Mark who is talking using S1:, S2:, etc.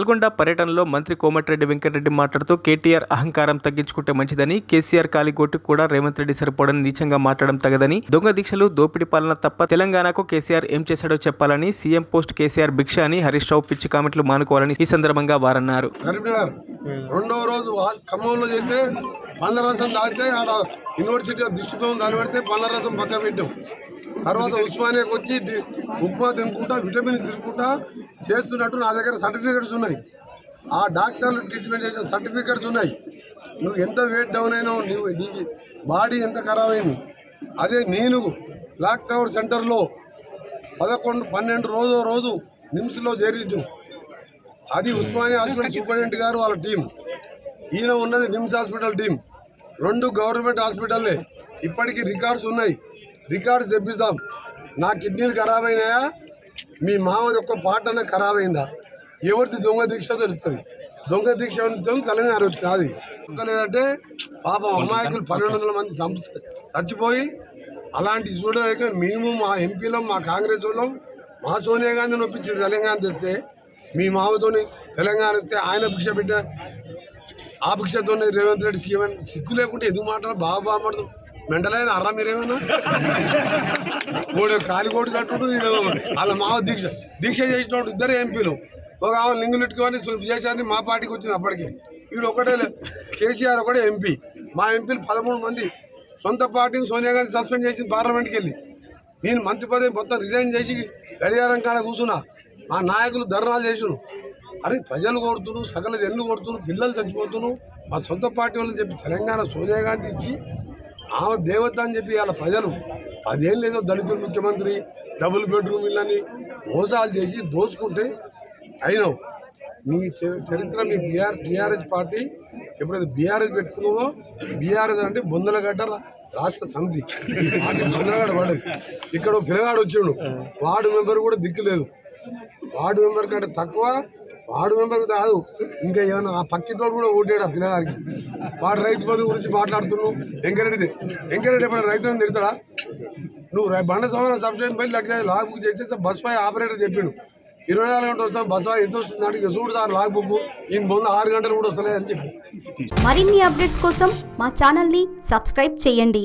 S1: నల్గొండ పర్యటనలో మంత్రి కోమటిరెడ్డి వెంకటరెడ్డి మాట్లాడుతూ కేటీఆర్ అహంకారం తగ్గించుకుంటే మంచిదని, కేసీఆర్ కాలిగోటు కూడా రేవంత్ రెడ్డి సరిపోవడం నీచంగా మాట్లాడడం తగదని, దొంగ దీక్షలు దోపిడీ పాలన తప్ప తెలంగాణకు కేసీఆర్ ఏం చేశాడో చెప్పాలని, సీఎం పోస్ట్ కేసీఆర్ భిక్ష అని హరీష్ రావు పిచ్చి కామెంట్లు మానుకోవాలని ఈ సందర్భంగా వారన్నారు.
S2: కరీంనగర్ రెండవ రోజు ఖమ్మంలో చేస్తే పండ్ల రసం తాగితే ఆడ యూనివర్సిటీ దిష్టిపోయి దాన్ని పెడితే పండ్ల రసం పక్క పెట్టాం. తర్వాత ఉస్మానియాకి వచ్చి ఉప్మా తినుకుంటా విటమిన్ తినుకుంటా చేస్తున్నట్టు నా దగ్గర సర్టిఫికెట్స్ ఉన్నాయి. ఆ డాక్టర్లు ట్రీట్మెంట్ చేసిన సర్టిఫికెట్స్ ఉన్నాయి. నువ్వు ఎంత వెయిట్ డౌన్ అయినావు, నువ్వు నీ బాడీ ఎంత ఖరాబ్ అయింది. అదే నేను బ్లాక్ టవర్ సెంటర్లో 11-12 రోజు నిమ్స్లో చేరించు. అది ఉస్మానియా హాస్పిటల్ సూపరింటెండెంట్ గారు వాళ్ళ టీం, ఈయన ఉన్నది నిమ్స్ హాస్పిటల్ టీం. 2 గవర్నమెంట్ హాస్పిటల్లే. ఇప్పటికీ రికార్డ్స్ ఉన్నాయి, రికార్డ్స్ తెప్పిస్తాం. నా కిడ్నీలు ఖరాబ్ అయినాయా, మీ మామది ఒక్క పాటనే ఖరాబ్ అయిందా, ఎవరిది దొంగ దీక్ష తెలుస్తుంది. దొంగ దీక్ష తెలంగాణ కాదు. లేదంటే పాపం అమాయకులు 1200 మంది చచ్చిపోయి అలాంటి చూడలేక మేము మా ఎంపీలో మా కాంగ్రెస్ వాళ్ళం మా సోనియా గాంధీని ఒప్పించి తెలంగాణ తెస్తే మీ మామతోని తెలంగాణ వస్తే ఆయన భిక్ష పెట్టా, ఆ భిక్షతోనే రేవంత్ రెడ్డి సీఎం సిగ్గు లేకుంటే ఎందుకు మాట్లాడారు? బాగా మాట్లాడుతూ మెంటలైన అర్రా మీరేమన్నా కాలికోటు కట్టుడు. వీడు వాళ్ళ మావ దీక్ష చేసినప్పుడు 2 ఎంపీలు, ఒక ఆమె లింగులెట్టుకొని విజయశాంతి మా పార్టీకి వచ్చింది. అప్పటికి వీడు ఒకటే కేసీఆర్ ఒకటే ఎంపీ. మా ఎంపీలు 13 మంది సొంత పార్టీని సోనియా గాంధీ సస్పెండ్ చేసి పార్లమెంట్కి వెళ్ళి నేను మంత్రి పదవి మొత్తం రిజైన్ చేసి గడియారం కాడ కూర్చున్నా. మా నాయకులు ధర్నాలు చేసిను. అరే ప్రజలు కొడుతున్నారు, సకల జన్లు కొడుతున్నారు, పిల్లలు చచ్చిపోతున్నారు. మా సొంత పార్టీ వాళ్ళని చెప్పి తెలంగాణ సోనియా గాంధీ ఇచ్చి ఆమె దేవత అని చెప్పి వాళ్ళ ప్రజలు 10 ఏళ్ళు ఏదో దళితులు ముఖ్యమంత్రి, డబుల్ బెడ్రూమ్ ఇళ్ళని మోసాలు చేసి దోచుకుంటే అయినావు. నీ చరిత్ర మీ టీఆర్ఎస్ పార్టీ ఎప్పుడైతే బీఆర్ఎస్ పెట్టుకున్నావో, బీఆర్ఎస్ అంటే బొందలగడ్డ రాష్ట్ర సమితి పార్టీ బొందలగడ్డ పడేది. ఇక్కడ పిల్లగాడు వచ్చిండు, వార్డు మెంబర్ కూడా దిక్కులేదు. వార్డు మెంబర్ కంటే తక్కువ, వార్డు మెంబర్ కాదు ఇంకా ఏమన్నా ఆ పక్కింటోడు కూడా ఓటాడు ఆ పిల్లగారికి. వాడు రైతు బంధు గురించి మాట్లాడుతున్నావు. వెంకరెడ్డి ఎప్పుడైనా రైతులను తిడతాడా? నువ్వు బండ సమాన సబ్సిడీ పై లాగ్ బుక్ చేస్తే బస్ పై ఆపరేటర్ చెప్పిండు 24 గంటలు వస్తాం, బస్ ఎంత వస్తుంది అంటే ఇక చూడు సార్ లాగ్ బుక్ ఈయన ముందు 6 గంటలు కూడా వస్తలేదని చెప్పి.
S3: మరిన్ని అప్డేట్స్ కోసం మా ఛానల్ని సబ్స్క్రైబ్ చేయండి.